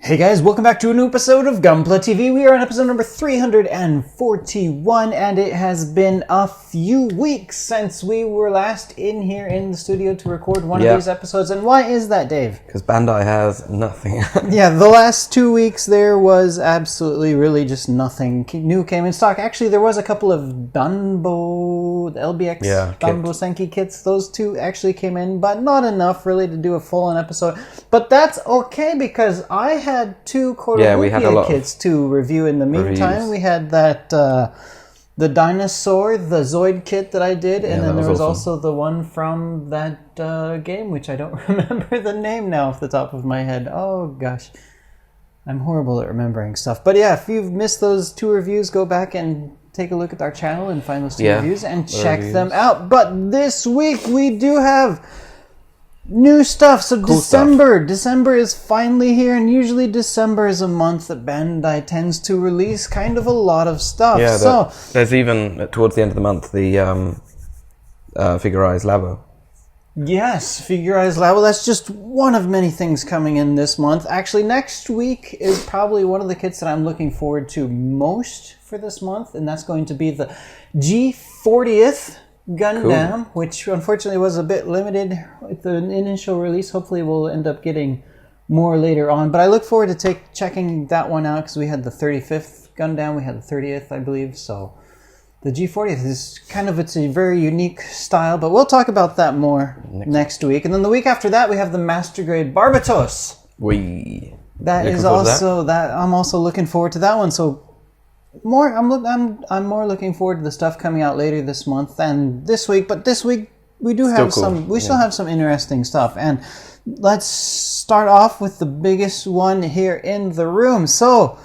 Hey guys, welcome back to a new episode of Gunpla TV. We are on episode number 341, and it has been a few weeks since we were last in here in the studio to record one of these episodes. And why is that, Dave? Because Bandai has nothing. Yeah, the last 2 weeks there was absolutely really just nothing new came in stock. Actually, there was a couple of Danball, the LBX Danball Senki kits. Those two actually came in, but not enough really to do a full-on episode. But that's okay because I had two Haropla kits to review in the meantime. We had that the dinosaur, the Zoid kit that I did, and then there was also the one from that game, which I don't remember the name now off the top of my head. Oh gosh, I'm horrible at remembering stuff. But yeah, if you've missed those two reviews, go back and take a look at our channel and find those two reviews and check them out. But this week we do have new stuff. So cool December is finally here, and usually December is a month that Bandai tends to release kind of a lot of stuff. Yeah, so there's even towards the end of the month the Figurized Labo. Yes, Figurized Labo. That's just one of many things coming in this month. Actually, next week is probably one of the kits that I'm looking forward to most for this month, and that's going to be the G40th Gundam, which unfortunately was a bit limited with the initial release. Hopefully we'll end up getting more later on, but I look forward to checking that one out because we had the 35th Gundam, we had the 30th, I believe, so the G40th is it's a very unique style, but we'll talk about that more next week. And then the week after that we have the Master Grade Barbatos. I'm also looking forward to that one. So I'm more looking forward to the stuff coming out later this month than this week. But this week we do have still have some interesting stuff. And let's start off with the biggest one here in the room. So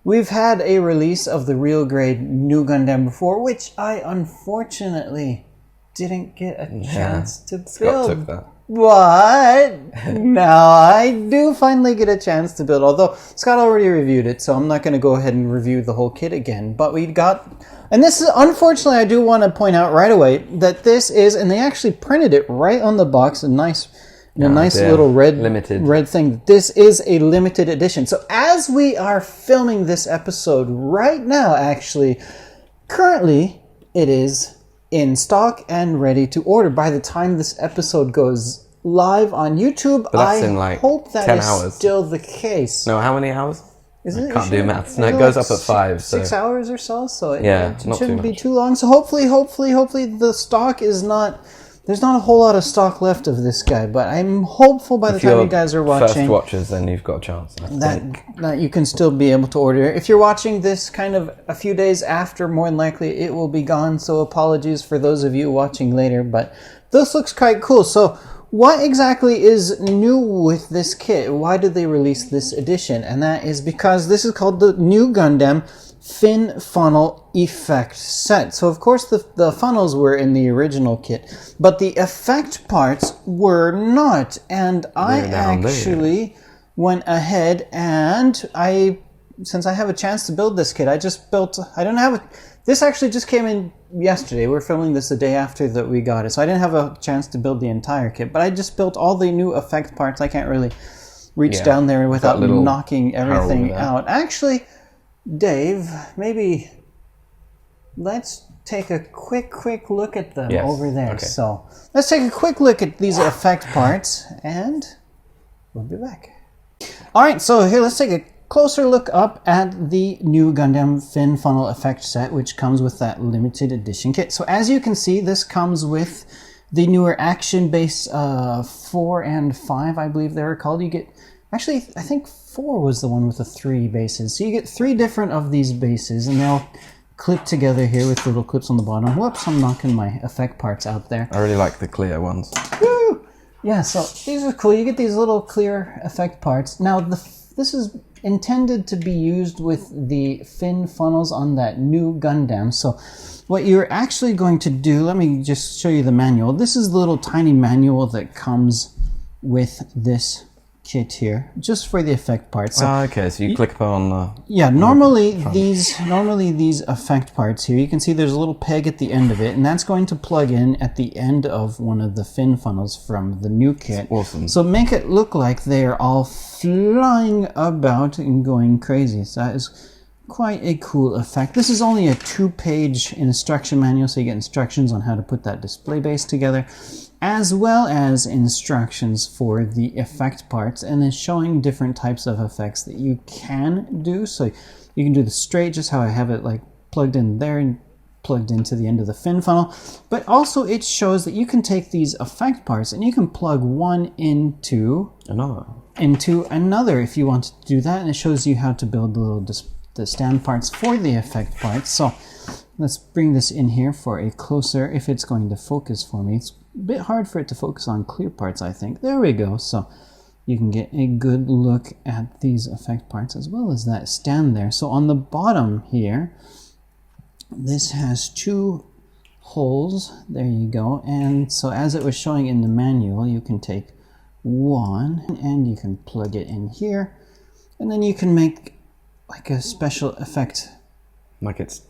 we've had a release of the Real Grade NU Gundam before, which I unfortunately didn't get a chance to build. Scott took that. But now I do finally get a chance to build, although Scott already reviewed it, so I'm not going to go ahead and review the whole kit again. But we got, and this is, unfortunately, I do want to point out right away that this is, and they actually printed it right on the box, a nice little red thing. This is a limited edition. So as we are filming this episode right now, actually, currently it is in stock and ready to order. By the time this episode goes live on YouTube, I hope that is still the case. No, how many hours? I can't do maths. No, it goes up at 5. 6 hours or so. So it not shouldn't be too long. So hopefully the stock is not. There's not a whole lot of stock left of this guy, but I'm hopeful by the time you guys are watching, first watchers, then you've got a chance. That you can still be able to order. If you're watching this kind of a few days after, more than likely it will be gone. So apologies for those of you watching later, but this looks quite cool. So what exactly is new with this kit? Why did they release this edition? And that is because this is called the NU Gundam Fin Funnel Effect Set. So of course the funnels were in the original kit, but the effect parts were not. And I actually went ahead and since I have a chance to build this kit, this actually just came in yesterday. We're filming this the day after that we got it, so I didn't have a chance to build the entire kit, but I just built all the new effect parts. I can't really reach down there without knocking everything out. Actually, Dave, maybe let's take a quick look at them over there. Okay. So let's take a quick look at these effect parts, and we'll be back. All right, so here let's take a closer look up at the NU Gundam Fin Funnel Effect Set, which comes with that limited edition kit. So as you can see, this comes with the newer Action Base 4 and 5, I believe they were called. You get, actually, I think 4 was the one with the 3 bases. So you get 3 different of these bases, and they'll clip together here with little clips on the bottom. Whoops, I'm knocking my effect parts out there. I really like the clear ones. Woo! Yeah, so these are cool. You get these little clear effect parts. Now, this is intended to be used with the fin funnels on that NU Gundam. So what you're actually going to do, let me just show you the manual. This is the little tiny manual that comes with this kit here, just for the effect parts. So okay, so you click upon the... yeah, normally these effect parts here, you can see there's a little peg at the end of it, and that's going to plug in at the end of one of the fin funnels from the new kit. That's awesome. So make it look like they are all flying about and going crazy. So that is quite a cool effect. This is only a 2-page instruction manual, so you get instructions on how to put that display base together, as well as instructions for the effect parts, and then showing different types of effects that you can do. So you can do the straight, just how I have it like plugged in there and plugged into the end of the fin funnel, but also it shows that you can take these effect parts and you can plug one into another if you want to do that, and it shows you how to build the little the stand parts for the effect parts. So let's bring this in here for a closer, if it's going to focus for me. It's a bit hard for it to focus on clear parts, I think. There we go. So you can get a good look at these effect parts as well as that stand there. So on the bottom here, this has 2 holes. There you go. And so as it was showing in the manual, you can take one and you can plug it in here, and then you can make like a special effect, like it's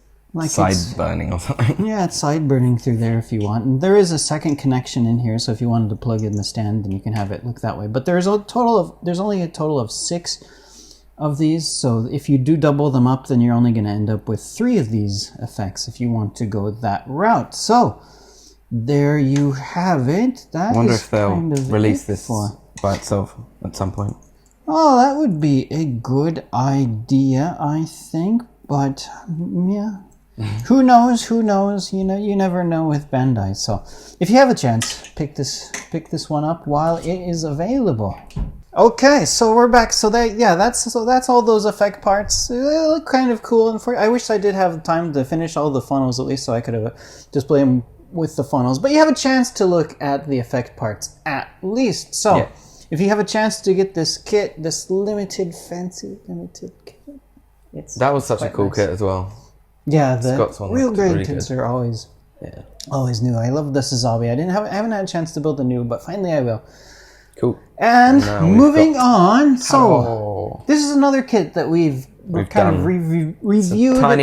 side burning or something. Yeah, it's side burning through there if you want. And there is a second connection in here, so if you wanted to plug in the stand, then you can have it look that way. But there's only a total of 6 of these, so if you do double them up, then you're only going to end up with 3 of these effects if you want to go that route. So there you have it. I wonder if they'll release this by itself at some point. Oh, that would be a good idea, I think. But yeah, who knows? Who knows? You know, you never know with Bandai. So if you have a chance, pick this one up while it is available. Okay, so we're back. So that's all those effect parts. They look kind of cool, and I wish I did have time to finish all the funnels at least, so I could have displayed them with the funnels. But you have a chance to look at the effect parts at least. So. Yeah. If you have a chance to get this kit, this fancy limited kit, that was such a cool kit as well. Yeah, the real grade kits are always new. I love the Suzabi. I haven't had a chance to build the new, but finally I will. Cool. And moving on, so this is another kit that we've kind of reviewed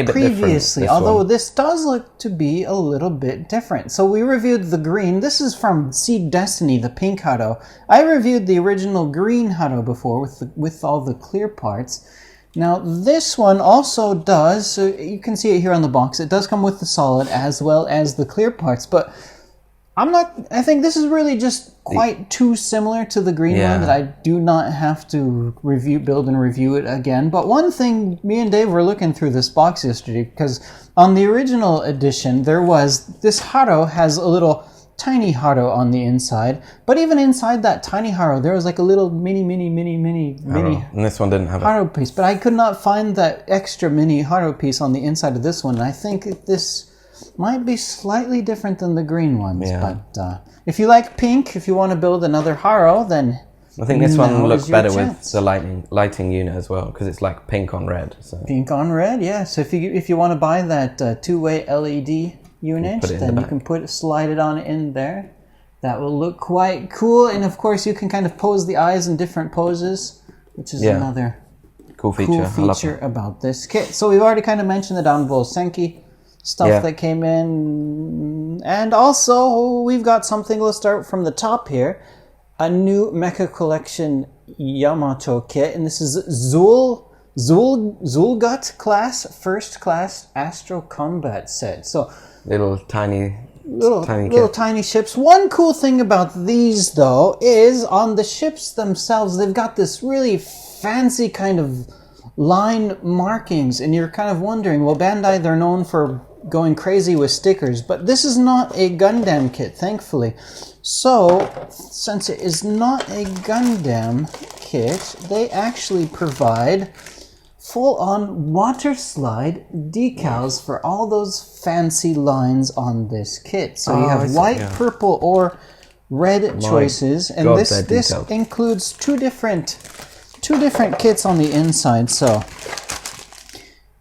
previously, although this does look to be a little bit different. So we reviewed the green. This is from Seed Destiny, the pink Haro. I reviewed the original green Haro before with all the clear parts. Now this one also does, so you can see it here on the box, it does come with the solid as well as the clear parts, but I think this is really just quite too similar to the green one that I do not have to build and review it again. But one thing, me and Dave were looking through this box yesterday, because on the original edition, this Haro has a little tiny Haro on the inside, but even inside that tiny Haro, there was like a little mini and this one didn't have Haro piece, but I could not find that extra mini Haro piece on the inside of this one, and I think this might be slightly different than the green ones, but if you like pink, if you want to build another Haro, then I think this one looks better with the lighting unit as well, because it's like pink on red. So. Pink on red, yeah. So if you want to buy that two-way LED unit, then you can slide it on in there. That will look quite cool, and of course you can kind of pose the eyes in different poses, which is another cool feature about this kit. So we've already kind of mentioned the Danball Senki stuff that came in, and also we've got something. Let's start from the top here. A new Mecha Collection Yamato kit, and this is Zoellugut-Class First Class Astro Combat Set. So little tiny ships. One cool thing about these, though, is on the ships themselves, they've got this really fancy kind of line markings, and you're kind of wondering, well, Bandai, they're known for going crazy with stickers, but this is not a Gundam kit, thankfully. So, since it is not a Gundam kit, they actually provide full-on water slide decals for all those fancy lines on this kit. So you have white, purple, or red choices, and this includes two different kits on the inside. So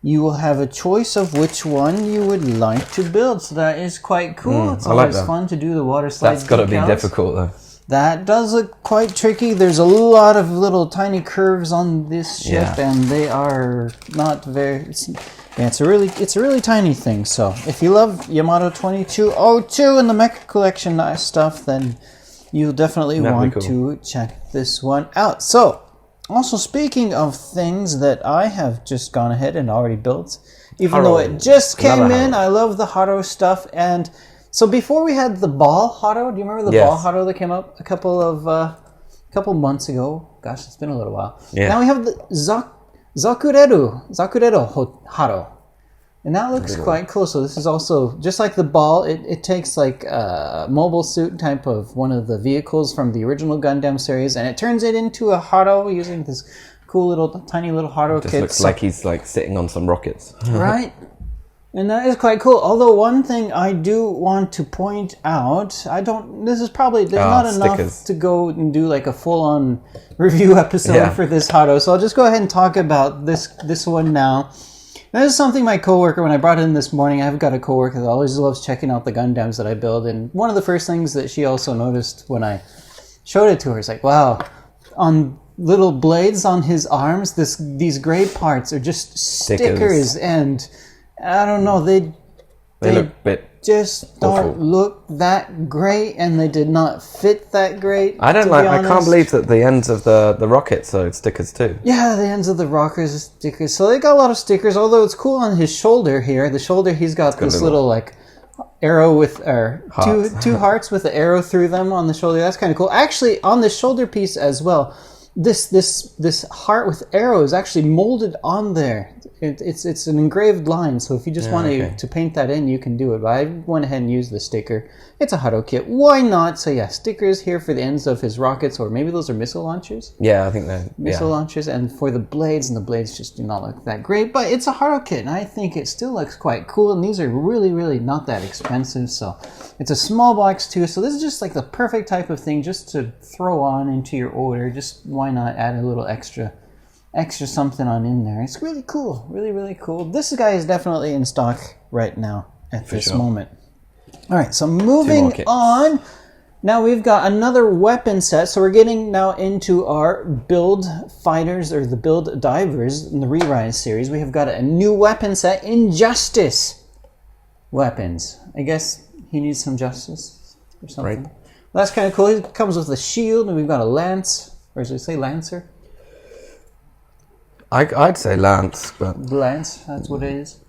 you will have a choice of which one you would like to build. So that is quite cool. It's always fun to do the water slide. That's got to be difficult though. That does look quite tricky. There's a lot of little tiny curves on this ship, and they are not very... It's a really tiny thing. So if you love Yamato 2202 and the Mecha Collection stuff, then you'll definitely want to check this one out. So, also speaking of things that I have just gone ahead and already built, even though it just came in, I love the Haro stuff. And so before we had the ball Haro, do you remember the ball Haro that came up a couple months ago? Gosh, it's been a little while. Yeah. Now we have the Zakrello Haro. And that looks quite cool. So this is also, just like the ball, it takes like a mobile suit type of one of the vehicles from the original Gundam series, and it turns it into a Haro using this cool little, tiny little Haro kit. It looks like he's like sitting on some rockets. Right? And that is quite cool. Although one thing I do want to point out, this is probably, there's not enough to go and do like a full-on review episode for this Haro. So I'll just go ahead and talk about this one now. And this is something my coworker, when I brought it in this morning, I've got a coworker that always loves checking out the Gundams that I build. And one of the first things that she also noticed when I showed it to her is like, wow, on little blades on his arms, these gray parts are just stickers. And I don't know, they look a bit just don't look that great, and they did not fit that great. I can't believe that the ends of the rockets are stickers too. Yeah, the ends of the rockers are stickers. So they got a lot of stickers, although it's cool on his shoulder here. The shoulder, he's got this little like arrow with two hearts with an arrow through them on the shoulder. That's kind of cool. Actually, on the shoulder piece as well, this heart with arrow is actually molded on there. It's an engraved line, so if you just want to paint that in, you can do it. But I went ahead and used the sticker. It's a Haro kit. Why not? So yeah, stickers here for the ends of his rockets, or maybe those are missile launchers? Yeah, I think they're... Missile launchers, and for the blades, and the blades just do not look that great. But it's a Haro kit, and I think it still looks quite cool, and these are really, really not that expensive. So it's a small box too, so this is just like the perfect type of thing just to throw on into your order. Just why not add a little extra something on in there. It's really cool. Really, really cool. This guy is definitely in stock right now at this moment. All right, so moving on. Now we've got another weapon set. So we're getting now into our build fighters, or the build divers in the Re-Rise series. We have got a new weapon set, Injustice weapons. I guess he needs some justice or something. Right. Well, that's kind of cool. He comes with a shield, and we've got a lance. Or does it say lancer? I'd say lance, but lance, that's what it is.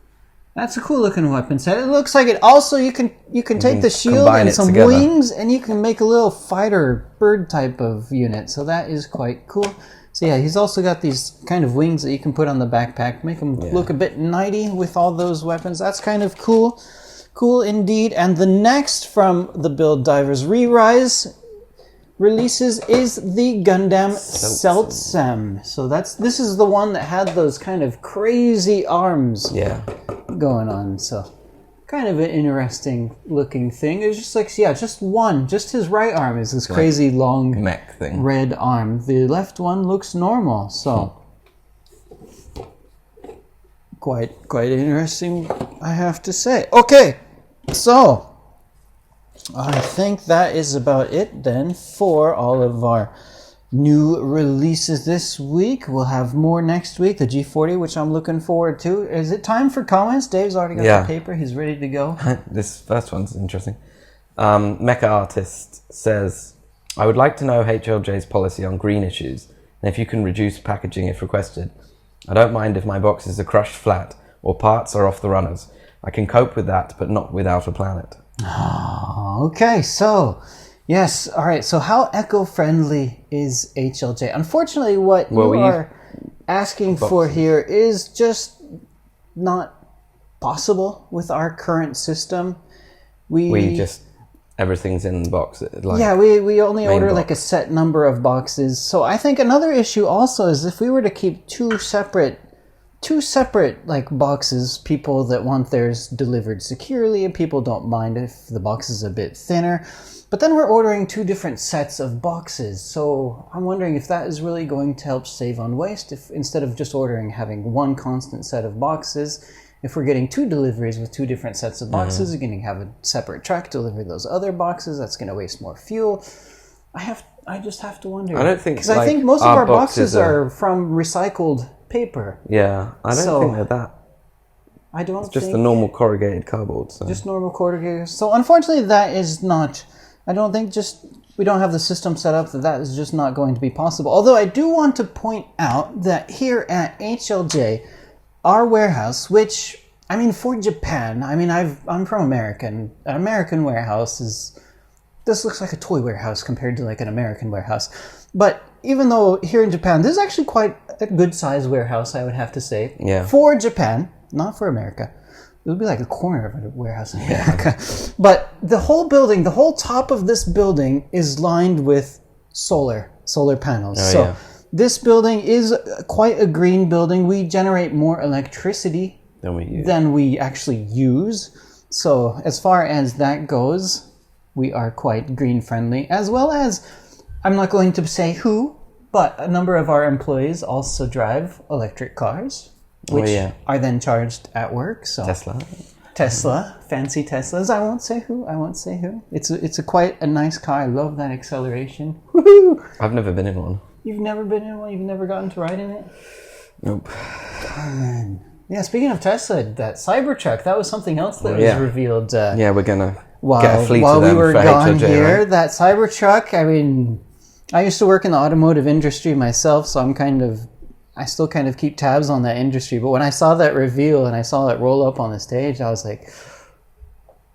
That's a cool looking weapon set. It looks like it also you can take the shield and some wings, and you can make a little fighter bird type of unit. So that is quite cool. So yeah, he's also got these kind of wings that you can put on the backpack, make him look a bit knighty with all those weapons. That's kind of cool. Cool indeed. And the next from the Build Divers Re-Rise releases is the Gundam Seltzam. So this is the one that had those kind of crazy arms going on. So kind of an interesting looking thing. It's just like, just his right arm is this crazy long mech thing. Red arm. The left one looks normal. So quite interesting, I have to say. Okay, so I think that is about it then for all of our new releases this week. We'll have more next week, the G40, which I'm looking forward to. Is it time for comments? Dave's already got the paper. He's ready to go. This first one's interesting. Mecha Artist says, I would like to know HLJ's policy on green issues, and if you can reduce packaging if requested. I don't mind if my boxes are crushed flat or parts are off the runners. I can cope with that, but not without a planet. Okay, so yes, all right. So how eco-friendly is HLJ? Unfortunately, what you are asking for here is just not possible with our current system. We just everything's in the box. We only order like a set number of boxes. So I think another issue also is if we were to keep two separate like boxes, people that want theirs delivered securely, and people don't mind if the box is a bit thinner. But then we're ordering two different sets of boxes. So I'm wondering if that is really going to help save on waste. If instead of just having one constant set of boxes, if we're getting two deliveries with two different sets of boxes, you're going to have a separate truck deliver those other boxes. That's going to waste more fuel. I just have to wonder. I don't think because I think most of our boxes are from recycled paper. Yeah, I don't think they're that. I don't. It's just the normal corrugated cardboard. So. Just normal corrugated. So unfortunately, that is not. I don't think we don't have the system set up that is just not going to be possible. Although I do want to point out that here at HLJ, our warehouse, which I mean for Japan, I mean I'm from America, and an American warehouse is. This looks like a toy warehouse compared to like an American warehouse. But even though here in Japan, this is actually quite a good sized warehouse, I would have to say. Yeah. For Japan, not for America. It would be like a corner of a warehouse in America. But the whole building, the whole top of this building is lined with solar panels. So this building is quite a green building. We generate more electricity than we actually use. So as far as that goes, we are quite green friendly, as well as, I'm not going to say who, but a number of our employees also drive electric cars, which are then charged at work. So Tesla, fancy Teslas. I won't say who. It's a quite a nice car. I love that acceleration. Woohoo! I've never been in one. You've never been in one? You've never gotten to ride in it? Nope. Oh, man. Yeah, speaking of Tesla, that Cybertruck, that was something else that was revealed. We're gonna get a While fleet of we them were for gone HLJ, here, right? that Cybertruck, I mean, I used to work in the automotive industry myself, so I still kind of keep tabs on that industry. But when I saw that reveal and I saw it roll up on the stage, I was like,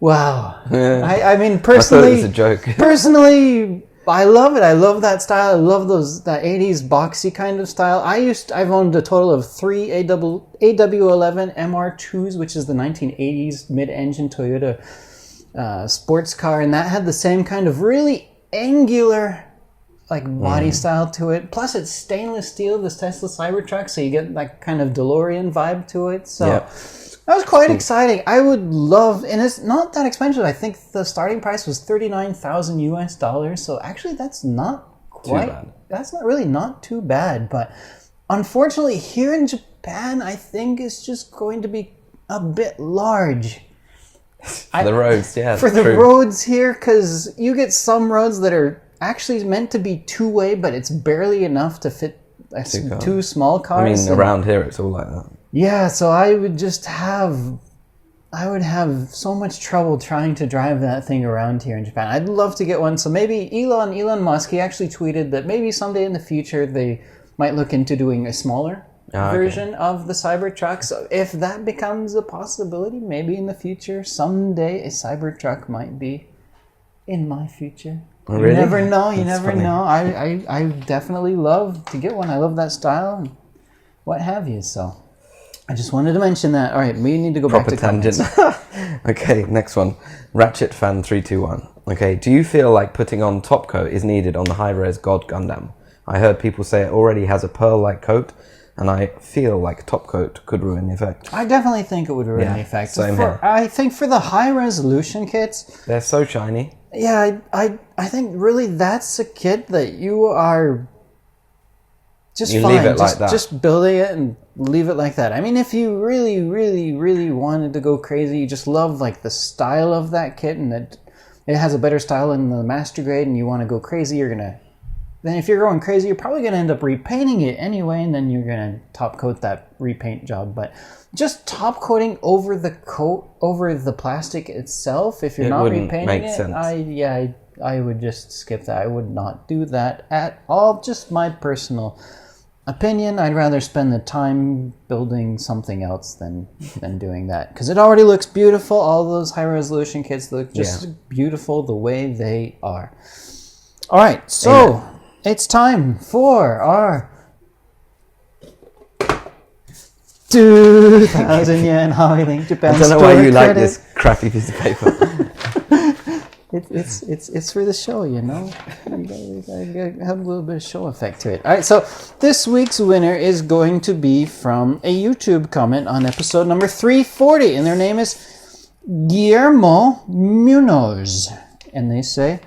wow. I mean, personally, I thought it was a joke. Personally, I love it. I love that style. I love that 80s boxy kind of style. I've owned a total of 3 AW11 MR2s, which is the 1980s mid-engine Toyota sports car, and that had the same kind of really angular body style to it. Plus it's stainless steel, this Tesla Cybertruck, so you get that kind of DeLorean vibe to it. So that was quite exciting. I would love, and it's not that expensive. I think the starting price was $39,000 US. So actually that's not quite too bad. That's not too bad. But unfortunately here in Japan, I think it's just going to be a bit large. For the roads, for the roads here, because you get some roads that are actually meant to be two-way, but it's barely enough to fit two small cars. I mean, around here it's all like that. Yeah, so I would have so much trouble trying to drive that thing around here in Japan. I'd love to get one. So maybe Elon Musk, he actually tweeted that maybe someday in the future they might look into doing a smaller version of the Cybertruck. So if that becomes a possibility, maybe in the future, someday a Cybertruck might be in my future. Oh, really? You never know. You never know. I definitely love to get one. I love that style and what have you. So I just wanted to mention that. All right, we need to go back to tangent. Okay, next one. Ratchet Fan 321. Okay, do you feel like putting on top coat is needed on the high-res God Gundam? I heard people say it already has a pearl-like coat, and I feel like top coat could ruin the effect. I definitely think it would ruin the effect. Same here. I think for the high-resolution kits, they're so shiny. Yeah, I think really that's a kit that you are just fine. Leave it like that. Just building it and leave it like that. I mean, if you really, really, really wanted to go crazy, you just love the style of that kit, and that it has a better style than the master grade, and you want to go crazy, then if you're going crazy, you're probably going to end up repainting it anyway, and then you're going to top coat that repaint job. But just top coating over the plastic itself, if you're not repainting it, I would just skip that. I would not do that at all. Just my personal opinion. I'd rather spend the time building something else than doing that, because it already looks beautiful. All those high resolution kits look just beautiful the way they are. All right, so it's time for our 2,000 yen HobbyLink Japan. I don't know why you like this crappy piece of paper. It's for the show, you know. You gotta have a little bit of show effect to it. All right, so this week's winner is going to be from a YouTube comment on episode number 340, and their name is Guillermo Munoz, and they say,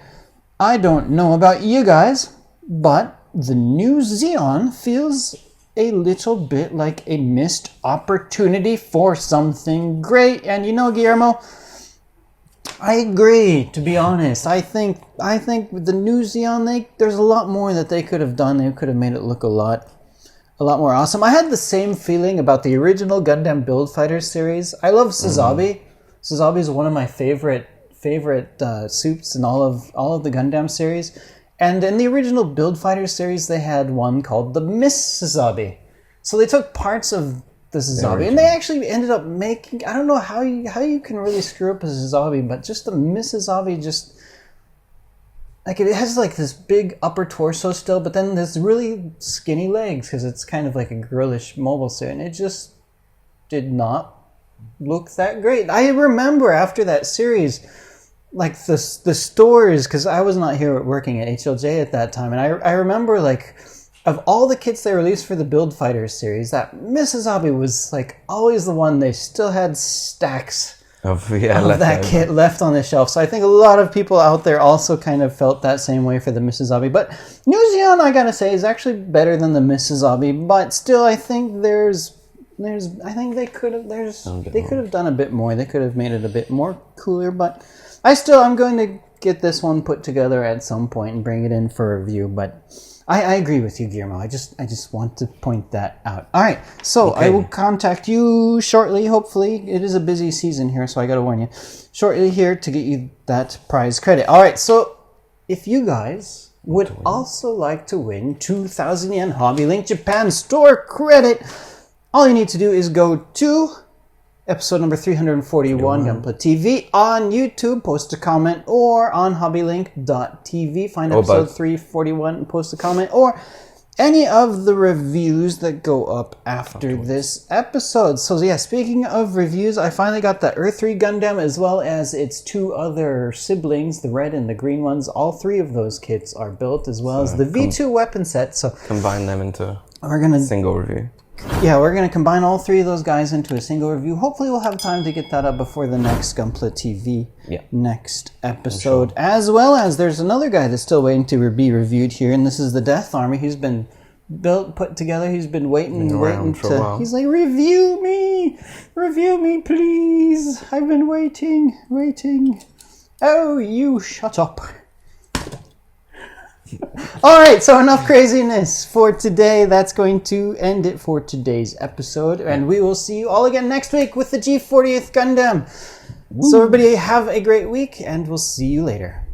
"I don't know about you guys, but the new Xeon feels a little bit like a missed opportunity for something great." And you know, Guillermo, I agree, to be honest. I think with the new Xeon, there's a lot more that they could have done. They could have made it look a lot more awesome. I had the same feeling about the original Gundam Build Fighters series. I love Sazabi. Sazabi is one of my favorite suits in all of the Gundam series. And in the original Build Fighters series, they had one called the Miss Sazabi. So they took parts of the Sazabi, and they actually ended up making, I don't know how you can really screw up a Sazabi, but just the Miss Sazabi, just like it has like this big upper torso still, but then this really skinny legs because it's kind of like a girlish mobile suit, and it just did not look that great. I remember after that series, like the stores, because I was not here working at HLJ at that time, and I remember like of all the kits they released for the Build Fighters series, that Miss Sazabi was like always the one. They still had stacks of that kit left on the shelf. So I think a lot of people out there also kind of felt that same way for the Miss Sazabi. But New Xeon, I gotta say, is actually better than the Miss Sazabi. But still, I think they could have done a bit more. They could have made it a bit more cooler. But I'm going to get this one put together at some point and bring it in for review. But I agree with you, Guillermo. I just want to point that out. All right, so okay. I will contact you shortly, hopefully. It is a busy season here, so I got to warn you. Shortly here to get you that prize credit. All right, so if you guys would also like to win 2,000 yen HobbyLink Japan store credit, all you need to do is go to episode number 341, Gunpla TV on YouTube, post a comment, or on hobbylink.tv, find episode 341 and post a comment, or any of the reviews that go up after this episode. So yeah, speaking of reviews, I finally got the Earth 3 Gundam as well as its two other siblings, the red and the green ones. All three of those kits are built, as well as the V2 weapon set. So combine them into a single review. Yeah, we're going to combine all three of those guys into a single review. Hopefully we'll have time to get that up before the next Gunpla TV next episode. Sure. As well as there's another guy that's still waiting to be reviewed here, and this is the Death Army. He's been put together. He's been waiting for a while. He's like, review me, please. I've been waiting. Oh, you shut up. All right, so enough craziness for today. That's going to end it for today's episode, and we will see you all again next week with the G40th Gundam. Woo. So everybody have a great week, and we'll see you later.